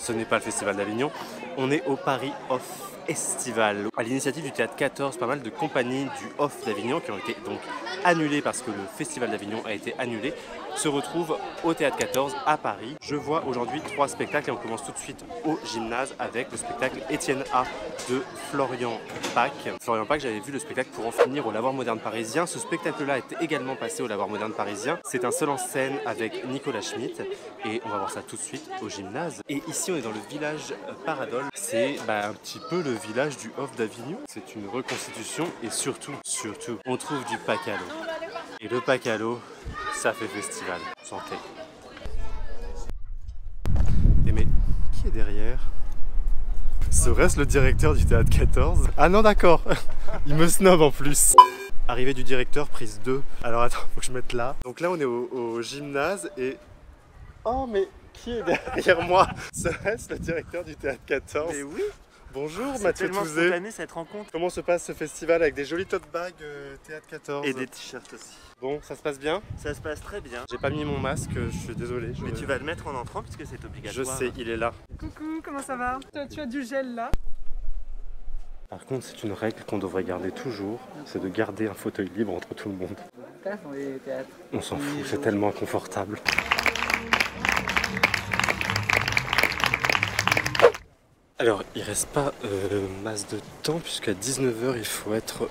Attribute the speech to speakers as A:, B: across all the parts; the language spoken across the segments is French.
A: ce n'est pas le Festival d'Avignon, on est au Paris Off Festival. À l'initiative du Théâtre 14, pas mal de compagnies du Off d'Avignon qui ont été donc annulées parce que le Festival d'Avignon a été annulé, se retrouvent au Théâtre 14 à Paris. Je vois aujourd'hui 3 spectacles et on commence tout de suite au gymnase avec le spectacle Étienne A de Florian Pâques. Florian Pâques, j'avais vu le spectacle Pour en finir au Lavoir Moderne Parisien. Ce spectacle-là était également passé au Lavoir Moderne Parisien. C'est un seul en scène avec Nicolas Schmitt et on va voir ça tout de suite au gymnase. Et ici on est dans le village Paradol. C'est un petit peu le village du Off d'Avignon. C'est une reconstitution et surtout, on trouve du Pacalo. Et le Pacalo, ça fait festival. Santé. Et mais qui est derrière? Serait-ce le directeur du Théâtre 14? Ah non, d'accord. Il me snob en plus. Arrivée du directeur, prise 2. Alors attends, faut que je mette là. Donc là on est au gymnase et... Oh mais qui est derrière moi? Serait-ce le directeur du Théâtre 14?
B: Mais oui.
A: Bonjour
B: C'est
A: Mathieu
B: tellement
A: Touzé.
B: spontané cette rencontre.
A: Comment se passe ce festival avec des jolis tote bags Théâtre 14?
B: Et des t-shirts aussi.
A: Bon, ça se passe bien?
B: Ça se passe très bien.
A: J'ai pas mis mon masque, je suis désolé.
B: Mais tu vas le mettre en entrant puisque c'est obligatoire.
A: Je sais, il est là.
C: Coucou, comment ça va? Tu as du gel là?
A: Par contre, c'est une règle qu'on devrait garder toujours, c'est de garder un fauteuil libre entre tout le monde. On s'en fout, c'est tellement inconfortable. Alors, il reste pas masse de temps puisqu'à 19 h il faut être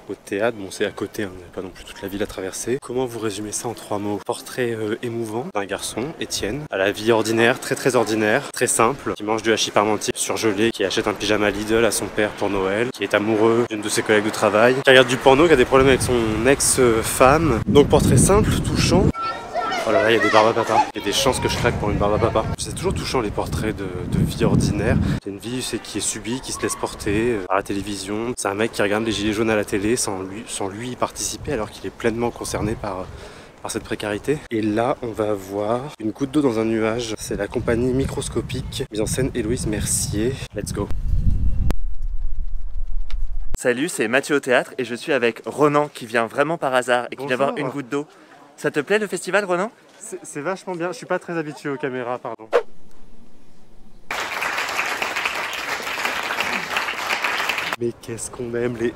A: au théâtre. Bon, c'est à côté, on n'a pas non plus toute la ville à traverser. Comment vous résumez ça en 3 mots? Portrait émouvant d'un garçon, Étienne, à la vie ordinaire, très ordinaire, très simple, qui mange du hachis parmentier surgelé, qui achète un pyjama Lidl à son père pour Noël, qui est amoureux d'une de ses collègues de travail, qui regarde du porno, qui a des problèmes avec son ex-femme. Donc portrait simple, touchant. Oh là là, il y a des barbes à papa. Il y a des chances que je craque pour une barbe à papa. C'est toujours touchant les portraits de vie ordinaire. C'est une vie qui est subie, qui se laisse porter par la télévision. C'est un mec qui regarde les gilets jaunes à la télé sans lui y participer alors qu'il est pleinement concerné par cette précarité. Et là, on va voir une goutte d'eau dans un nuage. C'est la compagnie Microscopique, mise en scène Héloïse Mercier. Let's go.
B: Salut, c'est Mathieu au théâtre et je suis avec Ronan qui vient vraiment par hasard et qui vient voir une goutte d'eau. Ça te plaît le festival, Ronan?
A: C'est vachement bien, je suis pas très habitué aux caméras, pardon. Mais qu'est-ce qu'on aime les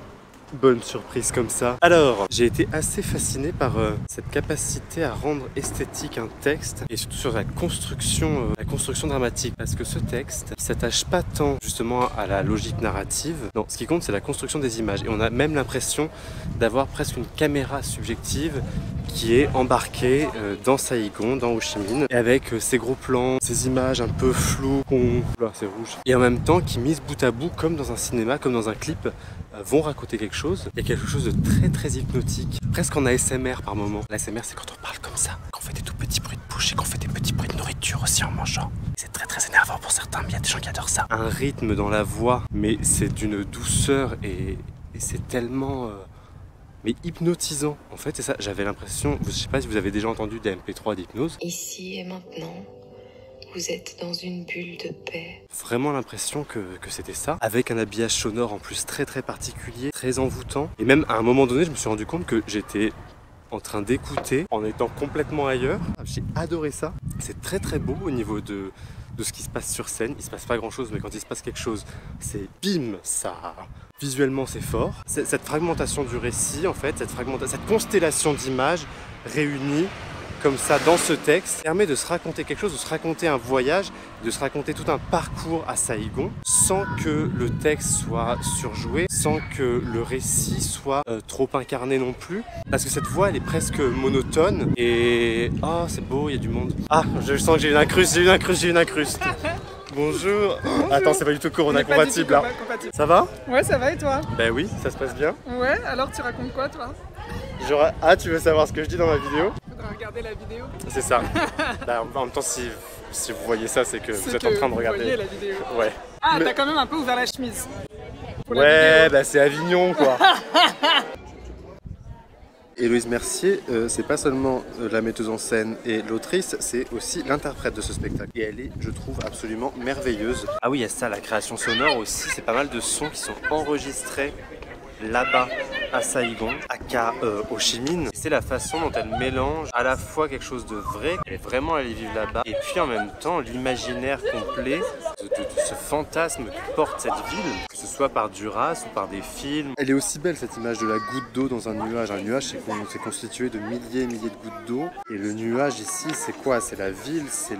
A: bonnes surprises comme ça. Alors, j'ai été assez fasciné par cette capacité à rendre esthétique un texte et surtout sur la construction dramatique. Parce que ce texte ne s'attache pas tant justement à la logique narrative. Non, ce qui compte c'est la construction des images. Et on a même l'impression d'avoir presque une caméra subjective qui est embarquée dans Saïgon, dans Ho Chi Minh, et avec ces gros plans, ces images un peu floues, là c'est rouge, et en même temps qui mises bout à bout, comme dans un cinéma, comme dans un clip, vont raconter quelque chose. Il y a quelque chose de très hypnotique, presque en ASMR par moment. L'ASMR c'est quand on parle comme ça, qu'on fait des tout petits bruits de bouche et qu'on fait des petits bruits de nourriture aussi en mangeant. C'est très énervant pour certains, mais il y a des gens qui adorent ça. Un rythme dans la voix, mais c'est d'une douceur et c'est tellement... mais hypnotisant en fait, c'est ça, j'avais l'impression, je sais pas si vous avez déjà entendu des MP3 d'hypnose.
D: Ici et maintenant, vous êtes dans une bulle de paix.
A: Vraiment l'impression que c'était ça, avec un habillage sonore en plus très particulier, très envoûtant. Et même à un moment donné, je me suis rendu compte que j'étais en train d'écouter en étant complètement ailleurs. J'ai adoré ça. C'est très beau au niveau de ce qui se passe sur scène. Il se passe pas grand chose, mais quand il se passe quelque chose, c'est bim, ça... Visuellement c'est fort. Cette fragmentation du récit en fait, cette constellation d'images réunies comme ça dans ce texte permet de se raconter quelque chose, de se raconter un voyage, de se raconter tout un parcours à Saïgon sans que le texte soit surjoué, sans que le récit soit trop incarné non plus. Parce que cette voix elle est presque monotone et... Oh c'est beau, il y a du monde. Ah, je sens que j'ai une incruste. Bonjour. Attends, c'est pas du tout Corona compatible là. Ça va?
C: Ouais, ça va et toi?
A: Ben oui, ça se passe bien.
C: Ouais, alors tu racontes quoi toi?
A: Genre, ah, tu veux savoir ce que je dis dans ma vidéo?
C: Faudra regarder la vidéo.
A: C'est ça. Bah, en même temps, si vous voyez ça, c'est que vous êtes en train de regarder.
C: Vous voyez la vidéo.
A: Ouais.
C: Ah, t'as quand même un peu ouvert la chemise.
A: Ouais, bah c'est Avignon quoi. Héloïse Mercier, c'est pas seulement la metteuse en scène et l'autrice, c'est aussi l'interprète de ce spectacle. Et elle est, je trouve, absolument merveilleuse. Ah oui, il y a ça, la création sonore aussi, c'est pas mal de sons qui sont enregistrés là-bas à Saigon, aka Ho Chi Minh. C'est la façon dont elle mélange à la fois quelque chose de vrai, elle est vraiment allée vivre là-bas, et puis en même temps l'imaginaire complet de ce fantasme que porte cette ville, que ce soit par Duras ou par des films. Elle est aussi belle cette image de la goutte d'eau dans un nuage. Un nuage c'est constitué de milliers et milliers de gouttes d'eau, et le nuage ici c'est quoi? C'est la ville, c'est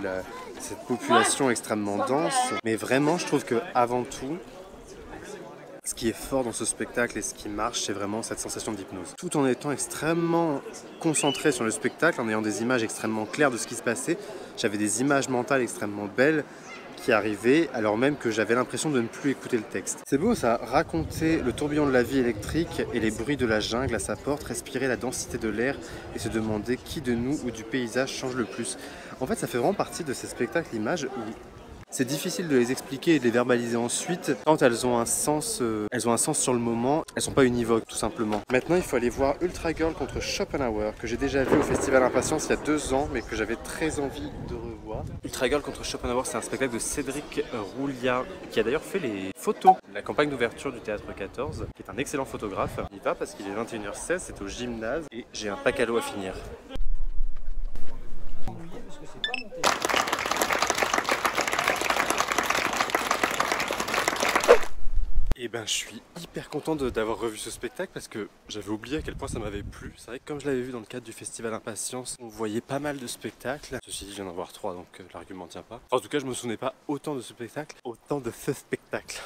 A: cette population extrêmement dense. Mais vraiment je trouve que avant tout, ce qui est fort dans ce spectacle et ce qui marche, c'est vraiment cette sensation d'hypnose. Tout en étant extrêmement concentré sur le spectacle, en ayant des images extrêmement claires de ce qui se passait, j'avais des images mentales extrêmement belles qui arrivaient alors même que j'avais l'impression de ne plus écouter le texte. C'est beau ça, raconter le tourbillon de la vie électrique et les bruits de la jungle à sa porte, respirer la densité de l'air et se demander qui de nous ou du paysage change le plus. En fait, ça fait vraiment partie de ces spectacles images où c'est difficile de les expliquer et de les verbaliser ensuite quand elles ont un sens sur le moment, elles sont pas univoques tout simplement. Maintenant il faut aller voir Ultra Girl contre Schopenhauer que j'ai déjà vu au Festival Impatience il y a 2 ans mais que j'avais très envie de revoir. Ultra Girl contre Schopenhauer, c'est un spectacle de Cédric Roulia qui a d'ailleurs fait les photos de la campagne d'ouverture du Théâtre 14, qui est un excellent photographe. Il y va parce qu'il est 21h16, c'est au gymnase et j'ai un pack à l'eau à finir. Et ben je suis hyper content d'avoir revu ce spectacle parce que j'avais oublié à quel point ça m'avait plu. C'est vrai que comme je l'avais vu dans le cadre du Festival Impatience, on voyait pas mal de spectacles. Ceci dit, je viens d'en voir 3 donc l'argument tient pas. Enfin, en tout cas, je me souvenais pas autant de ce spectacle,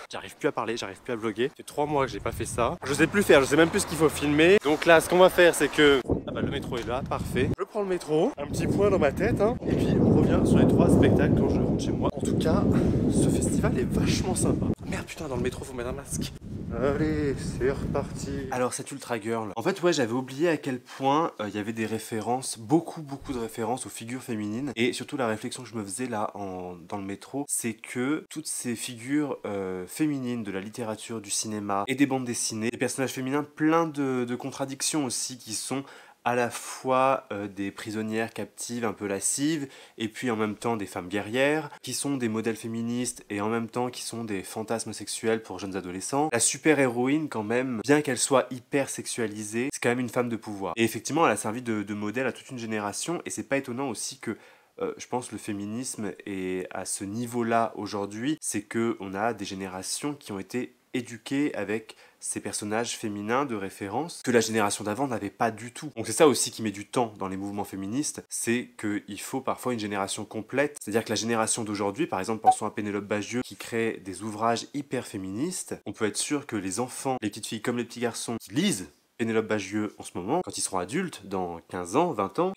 A: J'arrive plus à parler, j'arrive plus à vlogger. Ça fait 3 mois que j'ai pas fait ça. Je sais plus faire, je sais même plus ce qu'il faut filmer. Donc là, ce qu'on va faire, c'est que... Ah bah le métro est là, parfait. Je prends le métro, un petit point dans ma tête, hein, et puis on revient sur les 3 spectacles quand je rentre chez moi. En tout cas, ce festival est vachement sympa. Merde putain, dans le métro faut mettre un masque. Allez, c'est reparti. Alors cette Ultra Girl, en fait ouais, j'avais oublié à quel point il y avait des références, beaucoup de références aux figures féminines. Et surtout la réflexion que je me faisais là dans le métro, c'est que toutes ces figures féminines de la littérature, du cinéma et des bandes dessinées, des personnages féminins plein de contradictions aussi qui sont à la fois des prisonnières captives un peu lascives et puis en même temps des femmes guerrières qui sont des modèles féministes et en même temps qui sont des fantasmes sexuels pour jeunes adolescents. La super héroïne quand même, bien qu'elle soit hyper sexualisée, c'est quand même une femme de pouvoir. Et effectivement elle a servi de modèle à toute une génération et c'est pas étonnant aussi que je pense le féminisme est à ce niveau-là aujourd'hui, c'est que on a des générations qui ont été éduquées avec ces personnages féminins de référence que la génération d'avant n'avait pas du tout. Donc c'est ça aussi qui met du temps dans les mouvements féministes, c'est qu'il faut parfois une génération complète, c'est-à-dire que la génération d'aujourd'hui, par exemple pensons à Pénélope Bagieux qui crée des ouvrages hyper féministes, on peut être sûr que les enfants, les petites filles comme les petits garçons qui lisent Pénélope Bagieux en ce moment, quand ils seront adultes, dans 15 ans, 20 ans,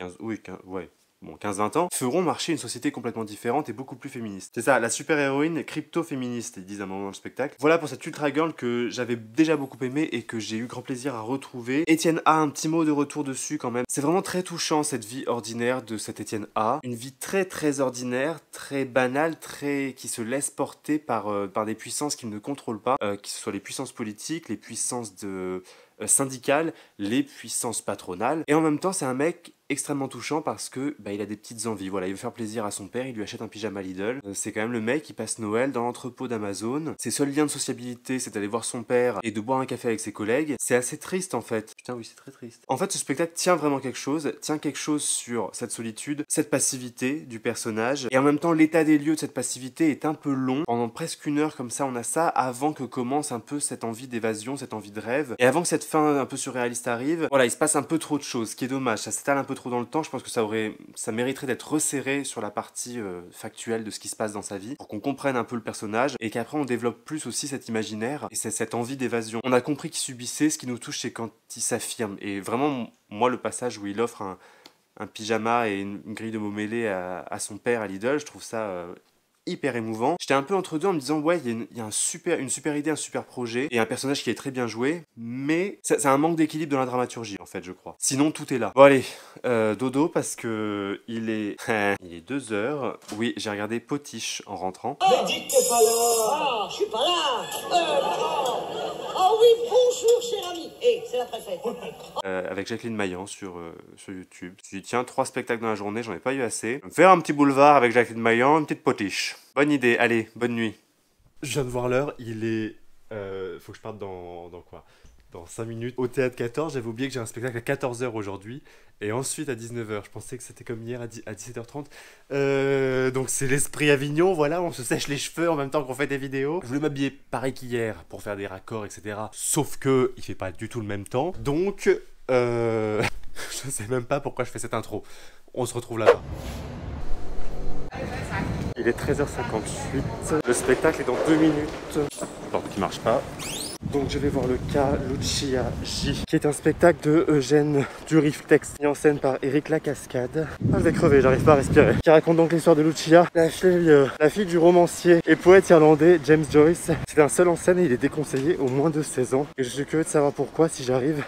A: 15-20 ans, feront marcher une société complètement différente et beaucoup plus féministe. C'est ça, la super-héroïne crypto-féministe, ils disent à un moment dans le spectacle. Voilà pour cette Ultra Girl que j'avais déjà beaucoup aimé et que j'ai eu grand plaisir à retrouver. Étienne A, un petit mot de retour dessus quand même. C'est vraiment très touchant cette vie ordinaire de cet Étienne A. Une vie très ordinaire, très banale, qui se laisse porter par des puissances qu'il ne contrôle pas, que ce soit les puissances politiques, les puissances syndicales, les puissances patronales. Et en même temps, c'est un mec extrêmement touchant parce que il a des petites envies. Voilà, il veut faire plaisir à son père, il lui achète un pyjama Lidl. C'est quand même le mec qui passe Noël dans l'entrepôt d'Amazon. Ses seuls liens de sociabilité, c'est d'aller voir son père et de boire un café avec ses collègues. C'est assez triste en fait. Putain oui, c'est très triste. En fait, ce spectacle tient vraiment quelque chose sur cette solitude, cette passivité du personnage. Et en même temps, l'état des lieux de cette passivité est un peu long. Pendant presque 1 heure comme ça, on a ça avant que commence un peu cette envie d'évasion, cette envie de rêve. Et avant que cette fin un peu surréaliste arrive, voilà, il se passe un peu trop de choses, ce qui est dommage. Ça s'étale un peu trop dans le temps. Je pense que ça mériterait d'être resserré sur la partie factuelle de ce qui se passe dans sa vie pour qu'on comprenne un peu le personnage et qu'après on développe plus aussi cet imaginaire et cette envie d'évasion. On a compris qu'il subissait, ce qui nous touche c'est quand il s'affirme. Et vraiment, moi, le passage où il offre un pyjama et une grille de mots mêlés à son père à Lidl, je trouve ça hyper émouvant. J'étais un peu entre deux en me disant ouais, il y a une super idée, un super projet et un personnage qui est très bien joué, mais c'est un manque d'équilibre dans la dramaturgie en fait, je crois. Sinon tout est là. Bon allez, dodo parce que il est 2h. Oui, j'ai regardé Potiche en rentrant.
E: Mais dis que t'es pas là. Ah, je suis pas là. Oh oui, bonjour cher ami. C'est la préfète.
A: Avec Jacqueline Maillan sur YouTube. Je me suis dit tiens, 3 spectacles dans la journée, j'en ai pas eu assez. Faire un petit boulevard avec Jacqueline Maillan, une petite Potiche. Bonne idée, allez, bonne nuit. Je viens de voir l'heure, il est... faut que je parte dans quoi dans 5 minutes. Au Théâtre 14, j'avais oublié que j'ai un spectacle à 14h aujourd'hui. Et ensuite à 19h. Je pensais que c'était comme hier à 17h30. Donc c'est l'esprit Avignon, voilà, on se sèche les cheveux en même temps qu'on fait des vidéos. Je voulais m'habiller pareil qu'hier pour faire des raccords, etc. Sauf que il fait pas du tout le même temps. Donc, je sais même pas pourquoi je fais cette intro. On se retrouve là-bas. Il est 13h58. Le spectacle est dans 2 minutes. Porte qui marche pas. Donc je vais voir le cas Lucia J, qui est un spectacle de Eugène Durif-Texte, mis en scène par Éric Lacascade. Ah, je vais crever, j'arrive pas à respirer. Qui raconte donc l'histoire de Lucia, la fille du romancier et poète irlandais James Joyce. C'est un seul en scène et il est déconseillé aux moins de 16 ans. Et je suis curieux de savoir pourquoi, si j'arrive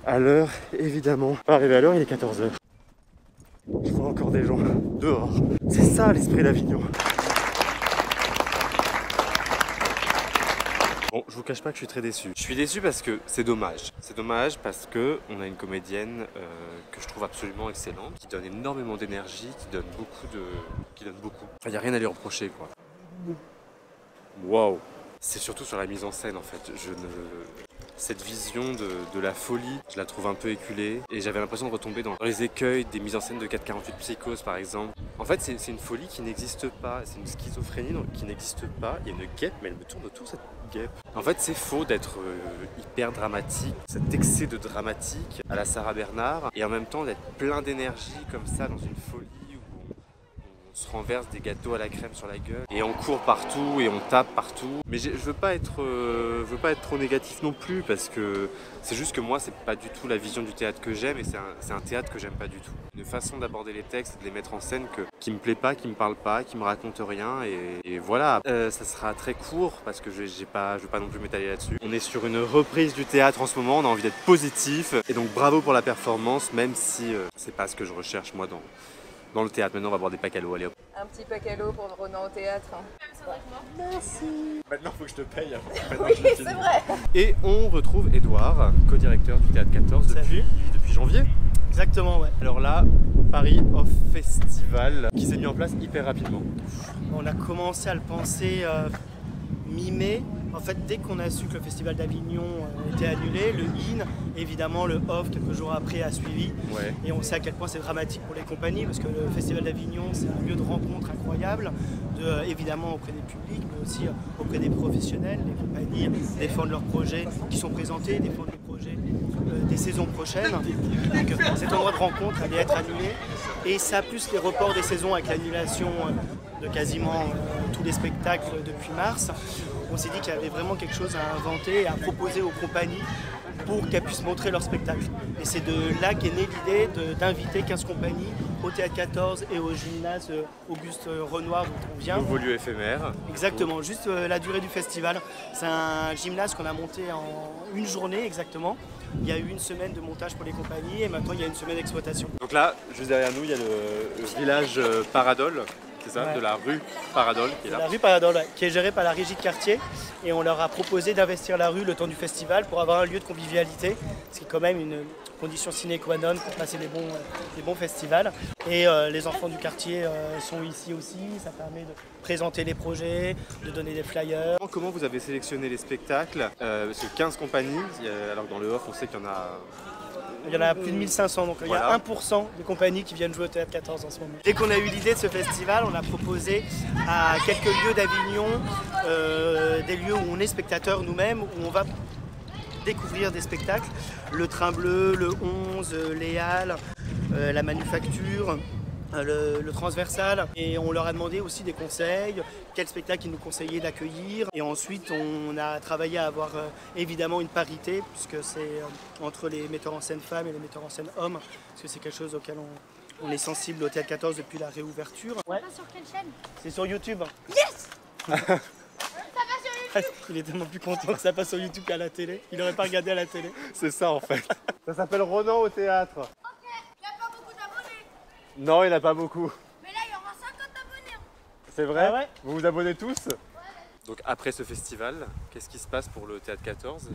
A: à l'heure, évidemment. Pas arriver à l'heure, il est 14h. Je vois encore des gens dehors. C'est ça l'esprit d'Avignon. Bon, je vous cache pas que je suis très déçu. Je suis déçu parce que c'est dommage. C'est dommage parce que on a une comédienne que je trouve absolument excellente, qui donne énormément d'énergie, qui donne beaucoup. Enfin, y a rien à lui reprocher, quoi. Waouh. C'est surtout sur la mise en scène, en fait. Cette vision de la folie, je la trouve un peu éculée. Et j'avais l'impression de retomber dans les écueils des mises en scène de 448 Psychose, par exemple. En fait, c'est une folie qui n'existe pas. C'est une schizophrénie qui n'existe pas. Il y a une guêpe, mais elle me tourne autour, cette guêpe. En fait, c'est faux d'être hyper dramatique. Cet excès de dramatique à la Sarah Bernard. Et en même temps, d'être plein d'énergie comme ça, dans une folie. On se renverse des gâteaux à la crème sur la gueule et on court partout et on tape partout. Mais je veux pas être trop négatif non plus, parce que c'est juste que moi c'est pas du tout la vision du théâtre que j'aime, et c'est un théâtre que j'aime pas du tout. Une façon d'aborder les textes et de les mettre en scène qui me plaît pas, qui me parle pas, qui me raconte rien, et voilà. Ça sera très court parce que je veux pas non plus m'étaler là-dessus. On est sur une reprise du théâtre en ce moment, on a envie d'être positif, et donc bravo pour la performance, même si c'est pas ce que je recherche moi dans le théâtre. Maintenant on va boire des pacalots, allez hop.
F: Un petit pacalo pour Ronan au théâtre. Merci.
A: Maintenant faut que je te paye.
F: Oui, c'est vrai.
A: Et on retrouve Edouard, co-directeur du Théâtre 14 depuis janvier.
G: Exactement, ouais.
A: Alors là, Paris Off Festival, qui s'est mis en place hyper rapidement.
G: On a commencé à le penser mi-mai. En fait, dès qu'on a su que le Festival d'Avignon était annulé, le IN, évidemment le OFF, quelques jours après, a suivi.
A: Ouais.
G: Et on sait à quel point c'est dramatique pour les compagnies, parce que le Festival d'Avignon, c'est un lieu de rencontre incroyable, évidemment auprès des publics, mais aussi auprès des professionnels. Les compagnies défendent leurs projets qui sont présentés, défendent les projets des saisons prochaines. Donc cet endroit de rencontre allait être annulé. Et ça, plus les reports des saisons avec l'annulation de quasiment tous les spectacles depuis mars, on s'est dit qu'il y avait vraiment quelque chose à inventer et à proposer aux compagnies pour qu'elles puissent montrer leur spectacle. Et c'est de là qu'est née l'idée d'inviter 15 compagnies au Théâtre 14 et au gymnase Auguste Renoir dont on vient.
A: Nouveau lieu éphémère.
G: Exactement, juste la durée du festival. C'est un gymnase qu'on a monté en une journée exactement. Il y a eu une semaine de montage pour les compagnies et maintenant il y a une semaine d'exploitation.
A: Donc là, juste derrière nous, il y a le village Paradol. C'est ça, ouais. De la rue Paradol qui est là.
G: La rue Paradol, qui est gérée par la régie de quartier, et on leur a proposé d'investir la rue le temps du festival pour avoir un lieu de convivialité, ce qui est quand même une condition sine qua non pour passer des bons festivals. Et les enfants du quartier sont ici aussi, ça permet de présenter les projets, de donner des flyers.
A: Comment vous avez sélectionné les spectacles? Parce que 15 compagnies, alors dans le off on sait qu'il y en a...
G: Il y en a plus de 1500, donc voilà. Il y a 1% des compagnies qui viennent jouer au Théâtre 14 en ce moment. Dès qu'on a eu l'idée de ce festival, on a proposé à quelques lieux d'Avignon, des lieux où on est spectateur nous-mêmes, où on va découvrir des spectacles. Le Train Bleu, le 11, les Halles, la Manufacture, le Transversal. Et on leur a demandé aussi des conseils, quel spectacle ils nous conseillaient d'accueillir. Et ensuite, on a travaillé à avoir évidemment une parité, puisque c'est entre les metteurs en scène femmes et les metteurs en scène hommes, parce que c'est quelque chose auquel on est sensible au Théâtre 14 depuis la réouverture. Ouais.
H: Sur quelle chaîne?
G: C'est sur YouTube.
H: Yes. Ça passe sur YouTube.
G: Il est tellement plus content que ça passe sur YouTube qu'à la télé. Il n'aurait pas regardé à la télé.
A: C'est ça en fait. Ça s'appelle Ronan au théâtre.
H: Ok, il n'y a pas beaucoup d'abonnés.
A: Non, il n'y en a pas beaucoup.
H: Mais là, il y aura 50 abonnés.
A: C'est vrai?
G: Ah ouais?
A: Vous vous abonnez tous?
H: Ouais.
A: Donc après ce festival, qu'est-ce qui se passe pour le Théâtre 14?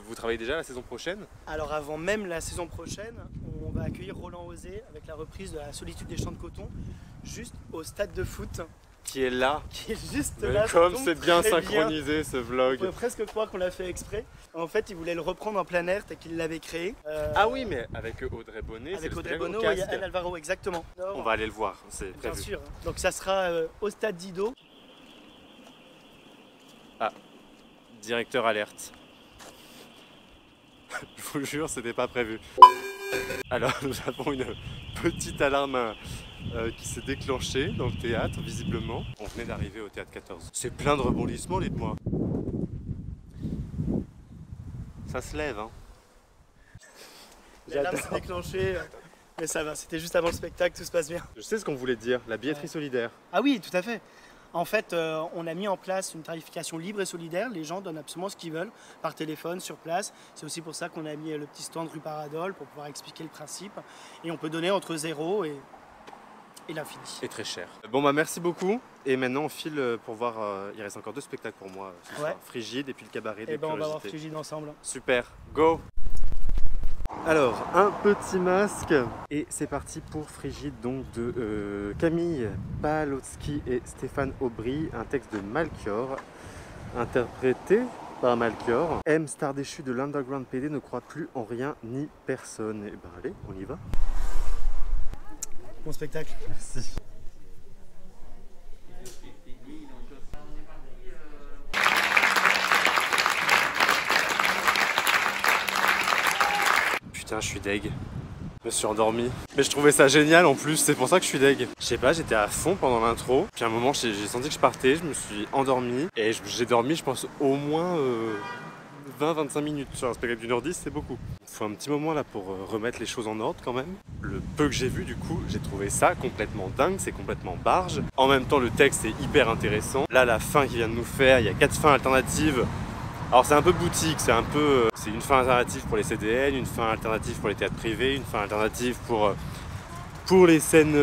A: Vous travaillez déjà la saison prochaine?
G: Alors avant même la saison prochaine, on va accueillir Roland Osé avec la reprise de La Solitude des Champs de Coton, juste au stade de foot
A: qui est là.
G: Qui est juste
A: Mais
G: là.
A: comme
G: ça tombe
A: c'est bien
G: très
A: synchronisé ce
G: On
A: vlog.
G: pourrait presque croire qu'on l'a fait exprès. En fait, il voulait le reprendre en plein air, tel qu'il l'avait créé.
A: Ah oui, mais avec Audrey Bonnet, c'est
G: Avec
A: le
G: Audrey
A: spectacle
G: Bono
A: au
G: et
A: casque.
G: Anne Alvaro, exactement.
A: On va aller le voir, c'est
G: Bien
A: prévu.
G: sûr. Donc ça sera au Stade Didot.
A: Directeur alerte. Je vous jure, c'était pas prévu. Alors, nous avons une petite alarme qui s'est déclenchée dans le théâtre, visiblement. On venait d'arriver au théâtre 14. C'est plein de rebondissements, dites-moi. Ça se lève, hein.
G: L'alarme s'est déclenchée. Mais ça va, c'était juste avant le spectacle, tout se passe bien.
A: Je sais ce qu'on voulait dire, la billetterie solidaire.
G: Ah oui, tout à fait. En fait, on a mis en place une tarification libre et solidaire. Les gens donnent absolument ce qu'ils veulent par téléphone, sur place. C'est aussi pour ça qu'on a mis le petit stand rue Paradol pour pouvoir expliquer le principe. Et on peut donner entre 0 et l'infini.
A: Et très cher. Bon bah merci beaucoup. Et maintenant on file pour voir, il reste encore 2 spectacles pour moi ce soir. Frigide et puis le cabaret de
G: Et ben on va voir
A: Curiosité.
G: Frigide ensemble.
A: Super, go! Alors, un petit masque et c'est parti pour Frigide donc de Camille Palotsky et Stéphane Aubry, un texte de Malchior, interprété par Malchior. M, star déchu de l'underground PD, ne croit plus en rien ni personne. Et ben allez, on y va.
G: Bon spectacle.
A: Merci. Putain, je suis deg. Je me suis endormi. Mais je trouvais ça génial en plus, c'est pour ça que je suis deg. Je sais pas, j'étais à fond pendant l'intro. Puis à un moment, j'ai senti que je partais, je me suis endormi. Et j'ai dormi, je pense, au moins 20-25 minutes. Sur un spectacle d'1h10, c'est beaucoup. Il faut un petit moment là pour remettre les choses en ordre quand même. Le peu que j'ai vu, du coup, j'ai trouvé ça complètement dingue, c'est complètement barge. En même temps, le texte est hyper intéressant. Là, la fin qu'il vient de nous faire, il y a 4 fins alternatives. Alors c'est un peu boutique, c'est un peu... c'est une fin alternative pour les CDN, une fin alternative pour les théâtres privés, une fin alternative pour les scènes,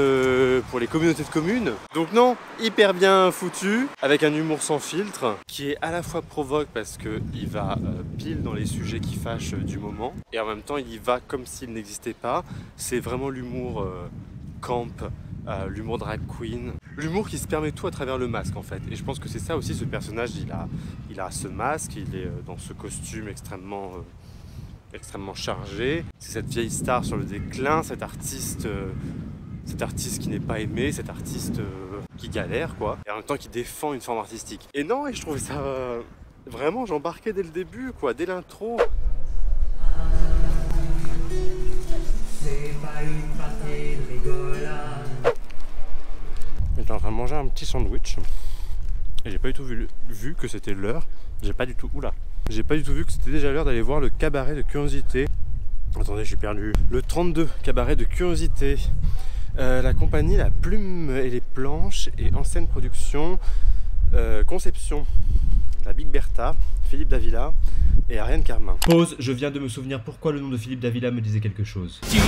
A: pour les communautés de communes. Donc non, hyper bien foutu, avec un humour sans filtre, qui est à la fois provoque parce qu'il va pile dans les sujets qui fâchent du moment, et en même temps il y va comme s'il n'existait pas. C'est vraiment l'humour camp, l'humour drag queen, l'humour qui se permet tout à travers le masque en fait. Et je pense que c'est ça aussi, ce personnage, il a ce masque, il est dans ce costume extrêmement chargé. C'est cette vieille star sur le déclin, cet artiste qui n'est pas aimé, cet artiste qui galère quoi, et en même temps qui défend une forme artistique. Et non, et je trouvais ça vraiment, j'embarquais dès le début quoi, dès l'intro. C'est pas une partie de rigolade. J'étais en train de manger un petit sandwich et j'ai pas du tout vu que c'était l'heure. J'ai pas du tout vu que c'était déjà l'heure d'aller voir le cabaret de Curiosité. Attendez, je suis perdu. Le 32 cabaret de Curiosité. La compagnie La Plume et les Planches et En Scène Production, Conception, la Big Bertha, Philippe Davila et Ariane Carmin.
I: Pause, je viens de me souvenir pourquoi le nom de Philippe Davila me disait quelque chose.
J: Tu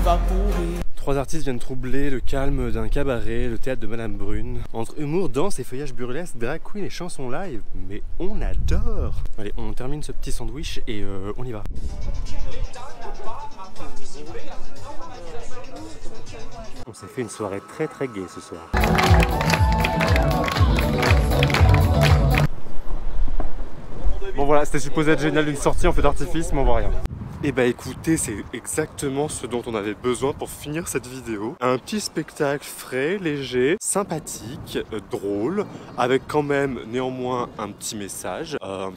J: vas mourir.
A: 3 artistes viennent troubler le calme d'un cabaret, le théâtre de Madame Brune. Entre humour, danse et feuillage burlesque, drag queen et chansons live, mais on adore. Allez, on termine ce petit sandwich et on y va. On s'est fait une soirée très très gaie ce soir. Bon voilà, c'était supposé être génial d'une sortie en feu d'artifice, mais on voit rien. Et bah écoutez, c'est exactement ce dont on avait besoin pour finir cette vidéo. Un petit spectacle frais, léger, sympathique, drôle, avec quand même néanmoins un petit message, un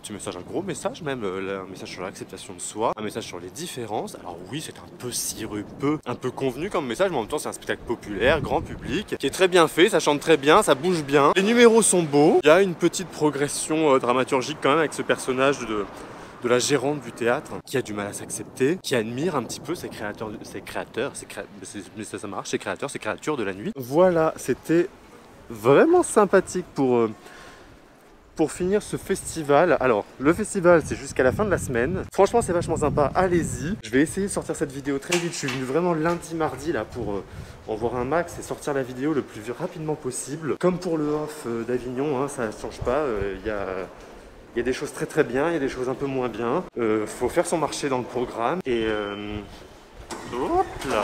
A: gros message même, un message sur l'acceptation de soi, un message sur les différences. Alors oui, c'est un peu sirupeux, un peu convenu comme message, mais en même temps c'est un spectacle populaire, grand public, qui est très bien fait, ça chante très bien, ça bouge bien. Les numéros sont beaux, il y a une petite progression dramaturgique quand même avec ce personnage de la gérante du théâtre qui a du mal à s'accepter, qui admire un petit peu ses créateurs de la nuit. Voilà, c'était vraiment sympathique pour finir ce festival. Alors, le festival, c'est jusqu'à la fin de la semaine. Franchement, c'est vachement sympa, allez-y. Je vais essayer de sortir cette vidéo très vite. Je suis venu vraiment lundi, mardi, là, pour en voir un max et sortir la vidéo le plus rapidement possible. Comme pour le off d'Avignon, hein, ça ne change pas. Il y a des choses très très bien, il y a des choses un peu moins bien. Faut faire son marché dans le programme et hop là.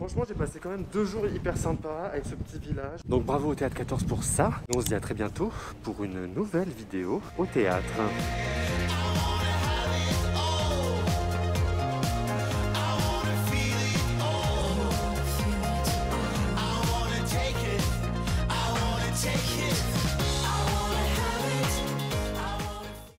A: Franchement, j'ai passé quand même 2 jours hyper sympas avec ce petit village. Donc bravo au Théâtre 14 pour ça. Et on se dit à très bientôt pour une nouvelle vidéo au théâtre.